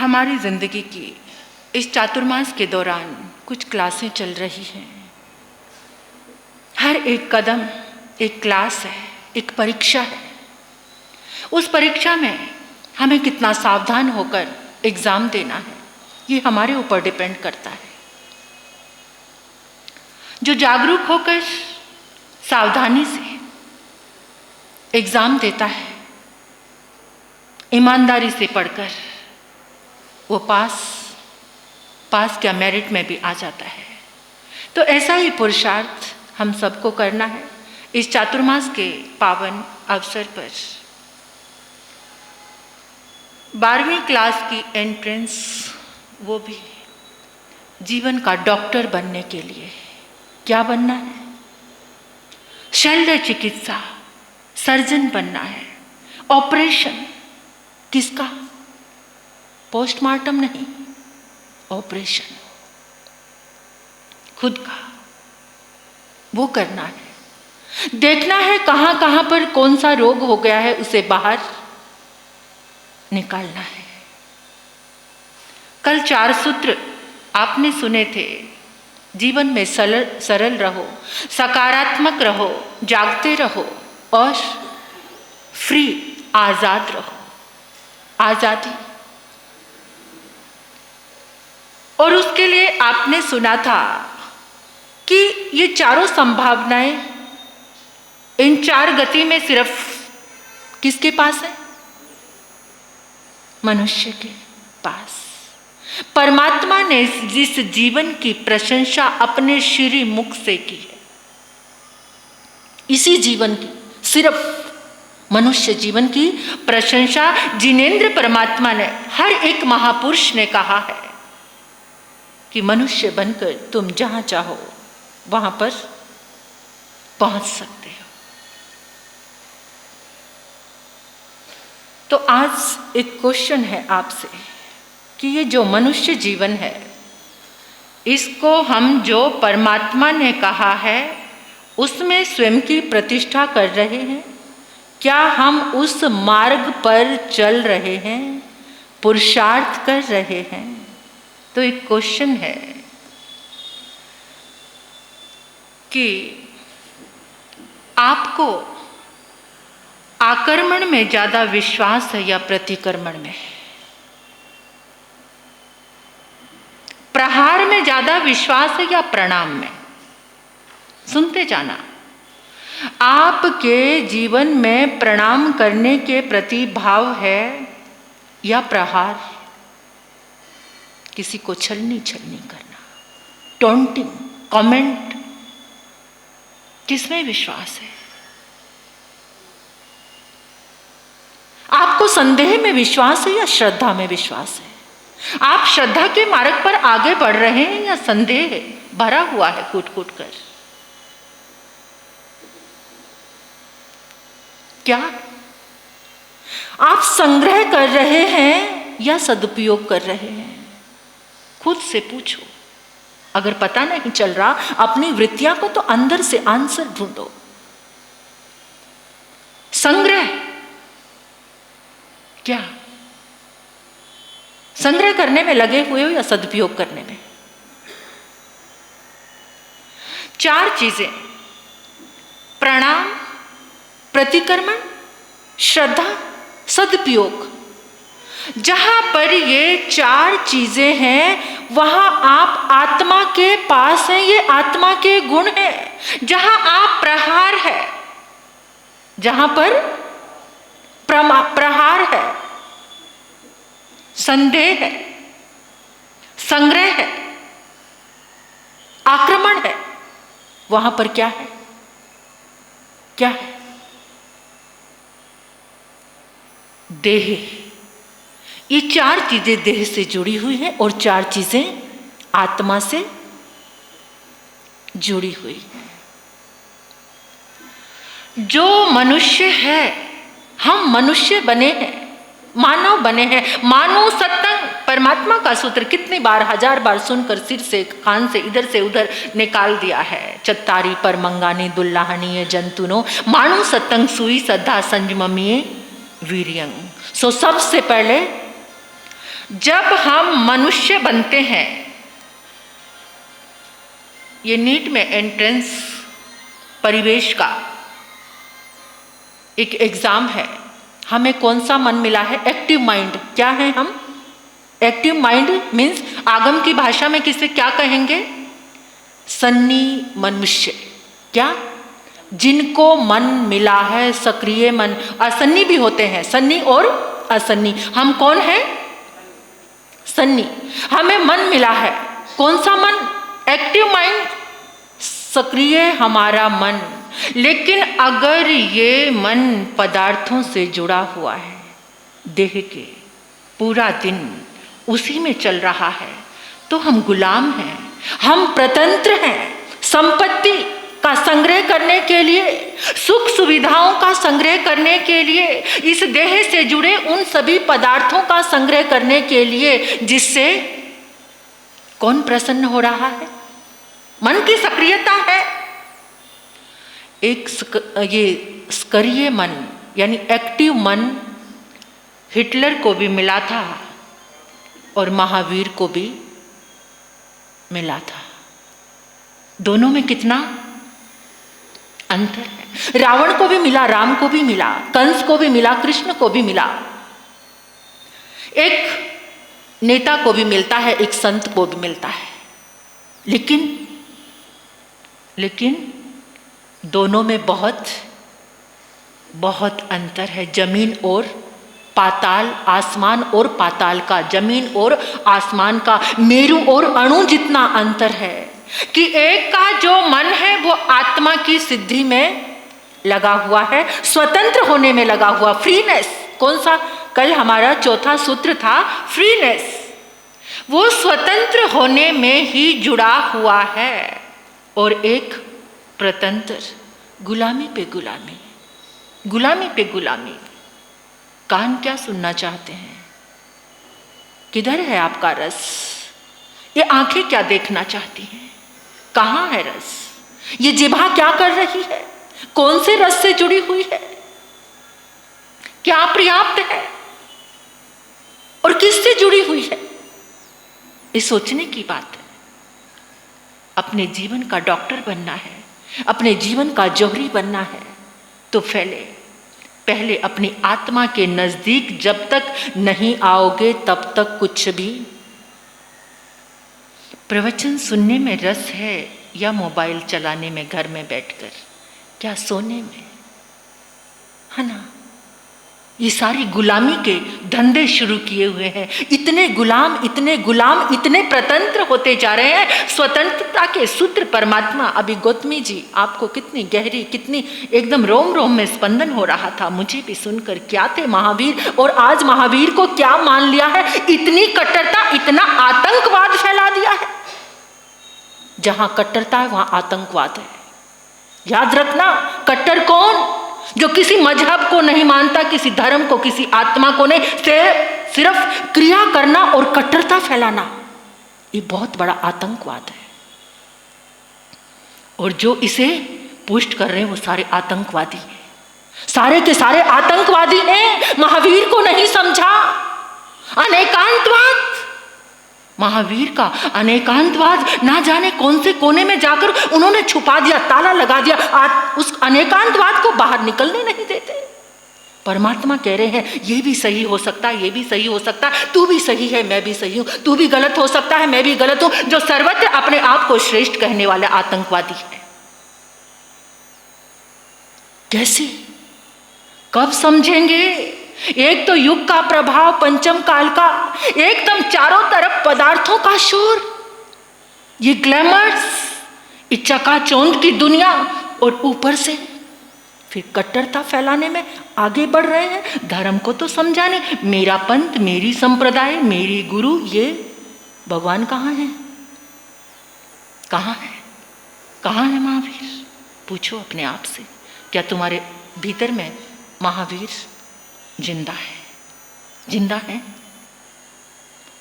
हमारी जिंदगी की इस चातुर्मास के दौरान कुछ क्लासें चल रही हैं। हर एक कदम एक क्लास है, एक परीक्षा है। उस परीक्षा में हमें कितना सावधान होकर एग्जाम देना है, ये हमारे ऊपर डिपेंड करता है। जो जागरूक होकर सावधानी से एग्जाम देता है, ईमानदारी से पढ़कर, वो पास क्या मेरिट में भी आ जाता है। तो ऐसा ही पुरुषार्थ हम सबको करना है इस चातुर्मास के पावन अवसर पर। 12वीं क्लास की एंट्रेंस, वो भी जीवन का डॉक्टर बनने के लिए। क्या बनना है? शल्य चिकित्सा सर्जन बनना है। ऑपरेशन किसका? पोस्टमार्टम नहीं, ऑपरेशन खुद का, वो करना है। देखना है कहाँ कहाँ पर कौन सा रोग हो गया है, उसे बाहर निकालना है। कल 4 सूत्र आपने सुने थे। जीवन में सरल रहो, सकारात्मक रहो, जागते रहो और फ्री आजाद रहो। आजादी। और उसके लिए आपने सुना था कि ये चारों संभावनाएं इन 4 गति में सिर्फ किसके पास है? मनुष्य के पास। परमात्मा ने जिस जीवन की प्रशंसा अपने श्री मुख से की है, इसी जीवन की, सिर्फ मनुष्य जीवन की प्रशंसा जिनेंद्र परमात्मा ने, हर एक महापुरुष ने कहा है कि मनुष्य बनकर तुम जहां चाहो वहां पर पहुंच सकते हो। तो आज एक क्वेश्चन है आपसे कि ये जो मनुष्य जीवन है, इसको हम जो परमात्मा ने कहा है उसमें स्वयं की प्रतिष्ठा कर रहे हैं? क्या हम उस मार्ग पर चल रहे हैं, पुरुषार्थ कर रहे हैं? तो एक क्वेश्चन है कि आपको आक्रमण में ज्यादा विश्वास है या प्रतिक्रमण में? प्रहार में ज्यादा विश्वास है या प्रणाम में? सुनते जाना। आपके जीवन में प्रणाम करने के प्रति भाव है या प्रहार? किसी को छलनी करना, टॉन्टिंग, कमेंट, किसमें विश्वास है? आपको संदेह में विश्वास है या श्रद्धा में विश्वास है? आप श्रद्धा के मार्ग पर आगे बढ़ रहे हैं या संदेह भरा हुआ है कूट कर? क्या आप संग्रह कर रहे हैं या सदुपयोग कर रहे हैं? खुद से पूछो। अगर पता नहीं चल रहा, अपनी वृत्तियां को तो अंदर से आंसर ढूंढो। संग्रह, क्या संग्रह करने में लगे हुए हो या सदुपयोग करने में? 4 चीजें, प्रणाम, प्रतिक्रमण, श्रद्धा, सदुपयोग। जहां पर ये 4 चीजें हैं, वहां आप आत्मा के पास हैं। ये आत्मा के गुण हैं। जहां आप प्रहार है, जहां पर प्रहार है, संदेह है, संग्रह है, आक्रमण है, वहां पर क्या है? क्या है? देह। ये 4 चीजें देह से जुड़ी हुई हैं और 4 चीजें आत्मा से जुड़ी हुई हैं। जो मनुष्य है, हम मनुष्य बने हैं, मानव बने हैं। मानव सत्संग परमात्मा का सूत्र कितनी बार, 1000 बार सुनकर सिर से, कान से, इधर से उधर निकाल दिया है। चत्तारी पर मंगानी दुल्लाहनीय जंतुनो, मानव सत्संग सुई सद्धा संजममीय वीर्यंग। सो सबसे पहले जब हम मनुष्य बनते हैं, ये नीट में एंट्रेंस परिवेश का एक एग्जाम है, हमें कौन सा मन मिला है? Active mind. क्या है हम? एक्टिव माइंड मीन्स आगम की भाषा में किसे क्या कहेंगे? सन्नी मनुष्य। क्या? जिनको मन मिला है, सक्रिय मन। असन्नी भी होते हैं, सन्नी और असन्नी। हम कौन है? सन्नी। हमें मन मिला है, कौन सा मन? एक्टिव माइंड, सक्रिय हमारा मन। लेकिन अगर ये मन पदार्थों से जुड़ा हुआ है, देह के, पूरा दिन उसी में चल रहा है, तो हम गुलाम हैं, हम प्रतंत्र हैं। संपत्ति का संग्रह करने के लिए, सुख सुविधाओं का संग्रह करने के लिए, इस देह से जुड़े उन सभी पदार्थों का संग्रह करने के लिए, जिससे कौन प्रसन्न हो रहा है? मन की सक्रियता है। एक ये सक्रिय मन यानी एक्टिव मन हिटलर को भी मिला था और महावीर को भी मिला था। दोनों में कितना अंतर है। रावण को भी मिला, राम को भी मिला, कंस को भी मिला, कृष्ण को भी मिला। एक नेता को भी मिलता है, एक संत को भी मिलता है। लेकिन दोनों में बहुत बहुत अंतर है। जमीन और पाताल, आसमान और पाताल का, जमीन और आसमान का, मेरु और अणु जितना अंतर है कि एक का जो मन है वो आत्मा की सिद्धि में लगा हुआ है, स्वतंत्र होने में लगा हुआ, फ्रीनेस। कौन सा? कल हमारा चौथा सूत्र था फ्रीनेस। वो स्वतंत्र होने में ही जुड़ा हुआ है। और एक प्रतंत्र, गुलामी पे गुलामी, गुलामी पे गुलामी। कान क्या सुनना चाहते हैं? किधर है आपका रस? ये आंखें क्या देखना चाहती हैं? कहाँ है रस? ये जिह्वा क्या कर रही है? कौन से रस से जुड़ी हुई है? क्या पर्याप्त है और किससे जुड़ी हुई है? ये सोचने की बात है। अपने जीवन का डॉक्टर बनना है, अपने जीवन का जौहरी बनना है, तो पहले अपनी आत्मा के नजदीक जब तक नहीं आओगे तब तक कुछ भी। प्रवचन सुनने में रस है या मोबाइल चलाने में घर में बैठकर? क्या सोने में? है ना? ये सारी गुलामी के धंधे शुरू किए हुए हैं। इतने गुलाम, इतने गुलाम, इतने प्रतंत्र होते जा रहे हैं। स्वतंत्रता के सूत्र परमात्मा, अभी गौतमी जी आपको कितनी गहरी, कितनी एकदम रोम रोम में स्पंदन हो रहा था मुझे भी सुनकर। क्या थे महावीर, और आज महावीर को क्या मान लिया है? इतनी कट्टरता, इतना आतंकवाद फैला दिया है। जहां कट्टरता है वहां आतंकवाद है। याद रखना, कट्टर कौन? जो किसी मजहब को नहीं मानता, किसी धर्म को, किसी आत्मा को नहीं, सिर्फ क्रिया करना और कट्टरता फैलाना, ये बहुत बड़ा आतंकवाद है। और जो इसे पुष्ट कर रहे हैं वो सारे आतंकवादी हैं, सारे के सारे आतंकवादी हैं। महावीर को नहीं समझा, अनेकांतवाद, महावीर का अनेकांतवाद ना जाने कौन से कोने में जाकर उन्होंने छुपा दिया, ताला लगा दिया। उस अनेकांतवाद को बाहर निकलने नहीं देते। परमात्मा कह रहे हैं ये भी सही हो सकता है, ये भी सही हो सकता है, तू भी सही है, मैं भी सही हूं, तू भी गलत हो सकता है, मैं भी गलत हूं। जो सर्वत्र अपने आप को श्रेष्ठ कहने वाले आतंकवादी है। कैसे, कब समझेंगे? एक तो युग का प्रभाव, पंचम काल का, एकदम चारों तरफ पदार्थों का शोर, ये ग्लैमर्स, ये चकाचौंध की दुनिया, और ऊपर से फिर कट्टरता फैलाने में आगे बढ़ रहे हैं। धर्म को तो समझा नहीं, मेरा पंथ, मेरी संप्रदाय, मेरी गुरु, ये भगवान कहाँ है? कहाँ है? कहाँ है महावीर? पूछो अपने आप से, क्या तुम्हारे भीतर में महावीर जिंदा है? जिंदा है?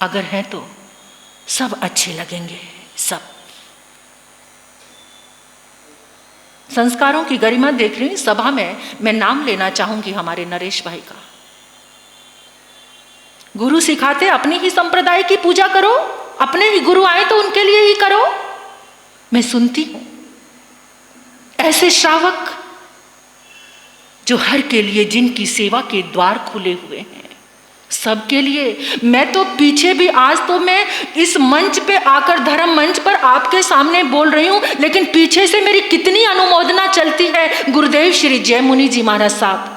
अगर है तो सब अच्छे लगेंगे, सब। संस्कारों की गरिमा देख रही सभा में मैं नाम लेना चाहूंगी हमारे नरेश भाई का। गुरु सिखाते अपनी ही संप्रदाय की पूजा करो, अपने ही गुरु आए तो उनके लिए ही करो। मैं सुनती हूं ऐसे श्रावक जो हर के लिए, जिनकी सेवा के द्वार खुले हुए हैं सबके लिए। मैं तो पीछे भी, आज तो मैं इस मंच पे आकर, धर्म मंच पर आपके सामने बोल रही हूं, लेकिन पीछे से मेरी कितनी अनुमोदना चलती है। गुरुदेव श्री जय मुनि जी महाराज साहब,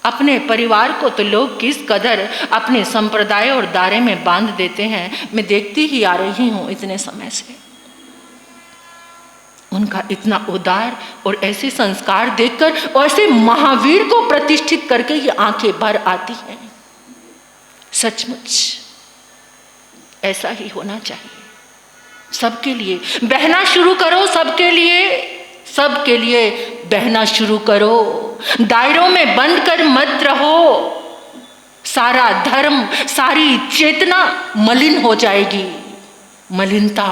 अपने परिवार को तो लोग किस कदर अपने संप्रदाय और दायरे में बांध देते हैं, मैं देखती ही आ रही हूं इतने समय से। उनका इतना उदार और ऐसे संस्कार देखकर, और ऐसे महावीर को प्रतिष्ठित करके ये आंखें भर आती हैं। सचमुच ऐसा ही होना चाहिए। सबके लिए बहना शुरू करो, सबके लिए बहना शुरू करो। दायरों में बंद कर मत रहो। सारा धर्म, सारी चेतना मलिन हो जाएगी। मलिनता,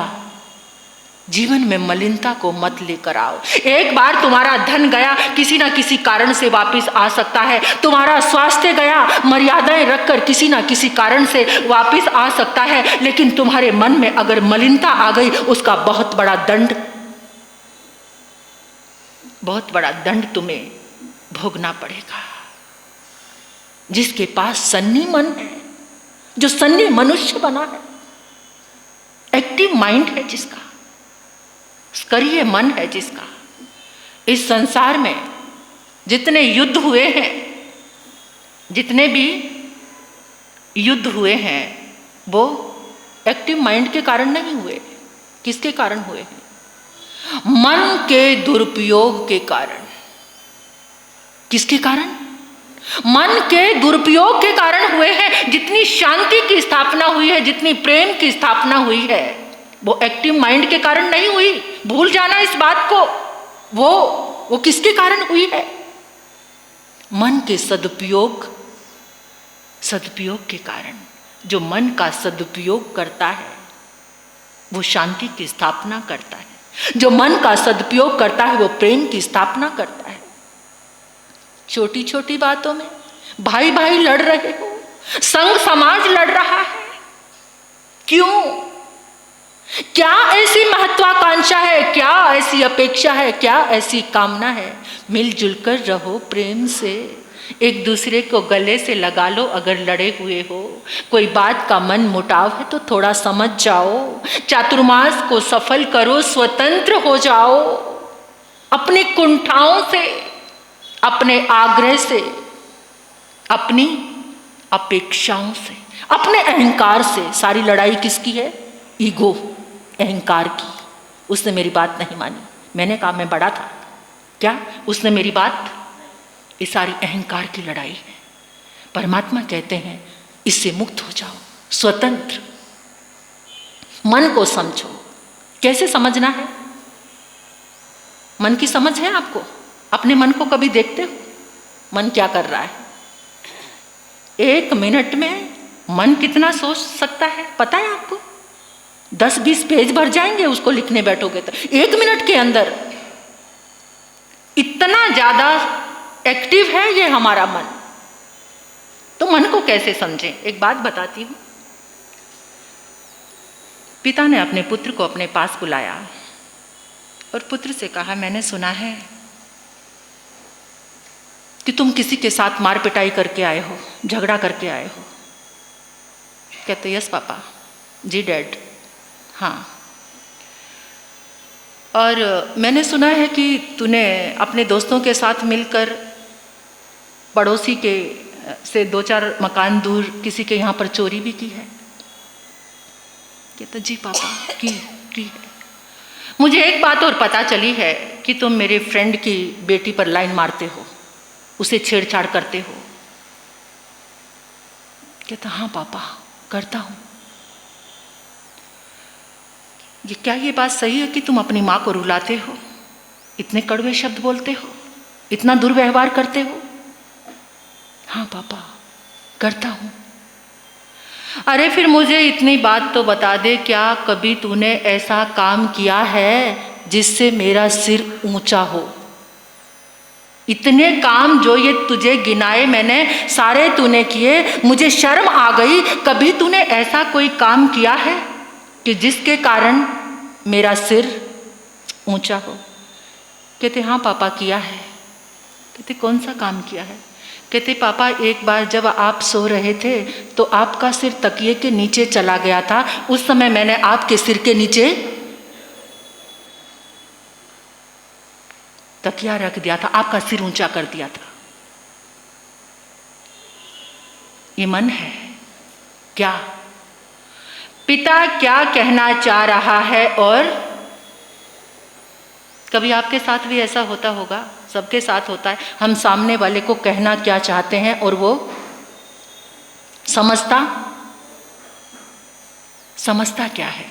जीवन में मलिनता को मत लेकर आओ। एक बार तुम्हारा धन गया, किसी ना किसी कारण से वापस आ सकता है। तुम्हारा स्वास्थ्य गया, मर्यादाएं रखकर किसी ना किसी कारण से वापस आ सकता है। लेकिन तुम्हारे मन में अगर मलिनता आ गई, उसका बहुत बड़ा दंड तुम्हें भोगना पड़ेगा। जिसके पास सन्नी मन है, जो सन्नी मनुष्य बना है, एक्टिव माइंड है जिसका, स्करीय मन है जिसका, इस संसार में जितने युद्ध हुए हैं, जितने भी युद्ध हुए हैं, वो एक्टिव माइंड के कारण नहीं हुए। किसके कारण हुए हैं? मन के दुरुपयोग के कारण। किसके कारण? मन के दुरुपयोग के कारण हुए हैं। जितनी शांति की स्थापना हुई है, जितनी प्रेम की स्थापना हुई है, वो एक्टिव माइंड के कारण नहीं हुई। भूल जाना इस बात को। वो किसके कारण हुई है? मन के सदुपयोग के कारण। जो मन का सदुपयोग करता है वो शांति की स्थापना करता है। जो मन का सदुपयोग करता है वो प्रेम की स्थापना करता है। छोटी छोटी बातों में भाई भाई लड़ रहे हो, संघ समाज लड़ रहा है, क्यों? क्या ऐसी महत्वाकांक्षा है, क्या ऐसी अपेक्षा है, क्या ऐसी कामना है? मिलजुल कर रहो प्रेम से, एक दूसरे को गले से लगा लो। अगर लड़े हुए हो, कोई बात का मन मुटाव है तो थोड़ा समझ जाओ। चातुर्मास को सफल करो, स्वतंत्र हो जाओ। अपनी कुंठाओं से, अपने आग्रह से, अपनी अपेक्षाओं से, अपने अहंकार से। सारी लड़ाई किसकी है? ईगो, अहंकार की। उसने मेरी बात नहीं मानी, मैंने कहा मैं बड़ा था, क्या उसने मेरी बात? ये सारी अहंकार की लड़ाई है। परमात्मा कहते हैं इससे मुक्त हो जाओ, स्वतंत्र। मन को समझो। कैसे समझना है? मन की समझ है आपको? अपने मन को कभी देखते हो? मन क्या कर रहा है? 1 मिनट में मन कितना सोच सकता है पता है आपको? 10-20 पेज भर जाएंगे उसको लिखने बैठोगे तो। 1 मिनट के अंदर इतना ज्यादा एक्टिव है ये हमारा मन। तो मन को कैसे समझें? एक बात बताती हूं। पिता ने अपने पुत्र को अपने पास बुलाया और पुत्र से कहा, मैंने सुना है कि तुम किसी के साथ मार पिटाई करके आए हो, झगड़ा करके आए हो। कहते, यस पापा। जी डैड। हाँ, और मैंने सुना है कि तूने अपने दोस्तों के साथ मिलकर पड़ोसी के से 2-4 मकान दूर किसी के यहाँ पर चोरी भी की है। कहता, जी पापा, की है। मुझे एक बात और पता चली है कि तुम मेरे फ्रेंड की बेटी पर लाइन मारते हो, उसे छेड़छाड़ करते हो। कहता, हाँ पापा, करता हूँ। क्या ये बात सही है कि तुम अपनी माँ को रुलाते हो, इतने कड़वे शब्द बोलते हो, इतना दुर्व्यवहार करते हो? हाँ पापा, करता हूँ। अरे फिर मुझे इतनी बात तो बता दे, क्या कभी तूने ऐसा काम किया है जिससे मेरा सिर ऊंचा हो? इतने काम जो ये तुझे गिनाए मैंने सारे तूने किए, मुझे शर्म आ गई। कभी तूने ऐसा कोई काम किया है कि जिसके कारण मेरा सिर ऊंचा हो? कहते हाँ पापा किया है। कहते कौन सा काम किया है? कहते पापा एक बार जब आप सो रहे थे तो आपका सिर तकिए के नीचे चला गया था, उस समय मैंने आपके सिर के नीचे तकिया रख दिया था, आपका सिर ऊंचा कर दिया था। ये मन है क्या? पिता क्या कहना चाह रहा है? और कभी आपके साथ भी ऐसा होता होगा, सबके साथ होता है, हम सामने वाले को कहना क्या चाहते हैं और वो समझता क्या है।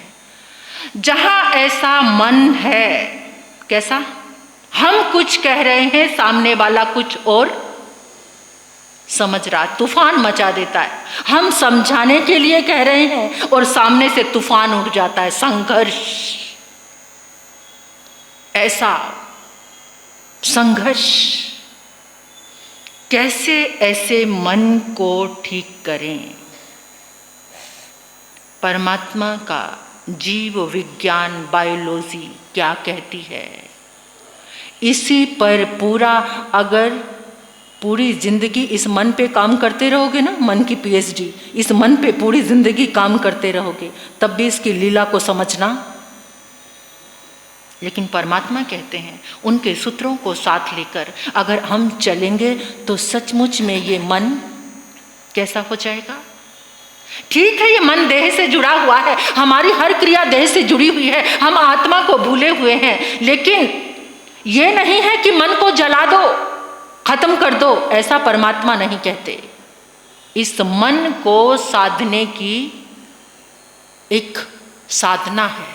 जहां ऐसा मन है, कैसा? हम कुछ कह रहे हैं, सामने वाला कुछ और समझ रहा, तूफान मचा देता है। हम समझाने के लिए कह रहे हैं और सामने से तूफान उठ जाता है, संघर्ष। ऐसा संघर्ष कैसे ऐसे मन को ठीक करें? परमात्मा का जीव विज्ञान बायोलॉजी क्या कहती है? इसी पर पूरा, अगर पूरी जिंदगी इस मन पे काम करते रहोगे ना, मन की पीएचडी, इस मन पे पूरी जिंदगी काम करते रहोगे, तब भी इसकी लीला को समझना। लेकिन परमात्मा कहते हैं उनके सूत्रों को साथ लेकर अगर हम चलेंगे तो सचमुच में ये मन कैसा हो जाएगा? ठीक है, ये मन देह से जुड़ा हुआ है, हमारी हर क्रिया देह से जुड़ी हुई है, हम आत्मा को भूले हुए हैं। लेकिन ये नहीं है कि मन को जला दो, खत्म कर दो, ऐसा परमात्मा नहीं कहते। इस मन को साधने की एक साधना है।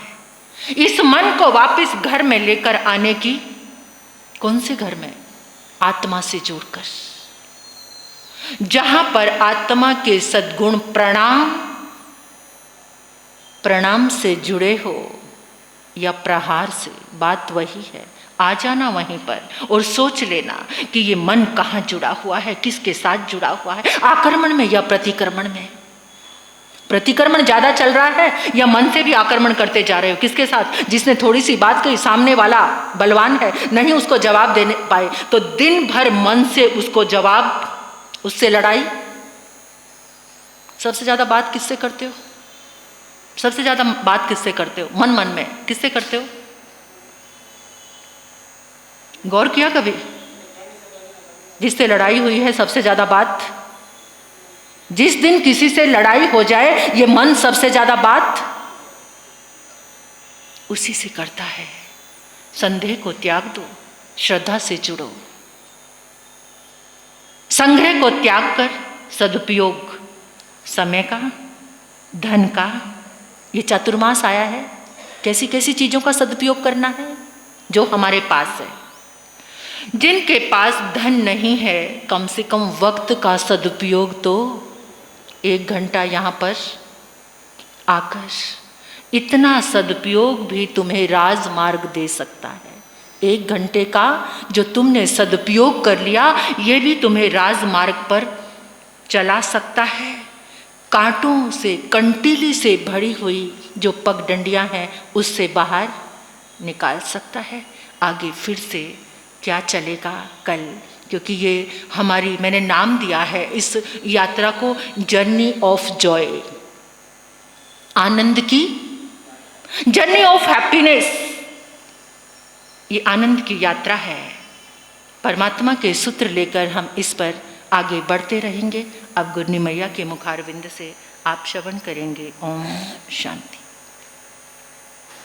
इस मन को वापस घर में लेकर आने की, कौन से घर में? आत्मा से जुड़कर, जहां पर आत्मा के सद्गुण प्रणाम से जुड़े हो या प्रहार से, बात वही है। आ जाना वहीं पर और सोच लेना कि ये मन कहाँ जुड़ा हुआ है, किसके साथ जुड़ा हुआ है, आक्रमण में या प्रतिक्रमण में। प्रतिक्रमण ज्यादा चल रहा है या मन से भी आक्रमण करते जा रहे हो? किसके साथ? जिसने थोड़ी सी बात कही, सामने वाला बलवान है, नहीं उसको जवाब देने पाए तो दिन भर मन से उसको जवाब, उससे लड़ाई। सबसे ज्यादा बात किससे करते हो? सबसे ज्यादा बात किससे करते हो? मन में किससे करते हो? गौर किया कभी? जिससे लड़ाई हुई है सबसे ज्यादा बात। जिस दिन किसी से लड़ाई हो जाए, ये मन सबसे ज्यादा बात उसी से करता है। संदेह को त्याग दो, श्रद्धा से जुड़ो। संग्रह को त्याग कर सदुपयोग, समय का, धन का, ये चातुर्मास आया है, कैसी कैसी चीजों का सदुपयोग करना है जो हमारे पास है। जिनके पास धन नहीं है, कम से कम वक्त का सदुपयोग तो 1 घंटा यहाँ पर आकर, इतना सदुपयोग भी तुम्हें राजमार्ग दे सकता है। 1 घंटे का जो तुमने सदुपयोग कर लिया, ये भी तुम्हें राजमार्ग पर चला सकता है। कांटों से, कंटीली से भरी हुई जो पगडंडियां हैं, उससे बाहर निकाल सकता है। आगे फिर से क्या चलेगा कल, क्योंकि ये हमारी, मैंने नाम दिया है इस यात्रा को जर्नी ऑफ जॉय, आनंद की जर्नी ऑफ हैप्पीनेस। ये आनंद की यात्रा है। परमात्मा के सूत्र लेकर हम इस पर आगे बढ़ते रहेंगे। अब गुरनी मैया के मुखारविंद से आप श्रवण करेंगे। ओम शांति।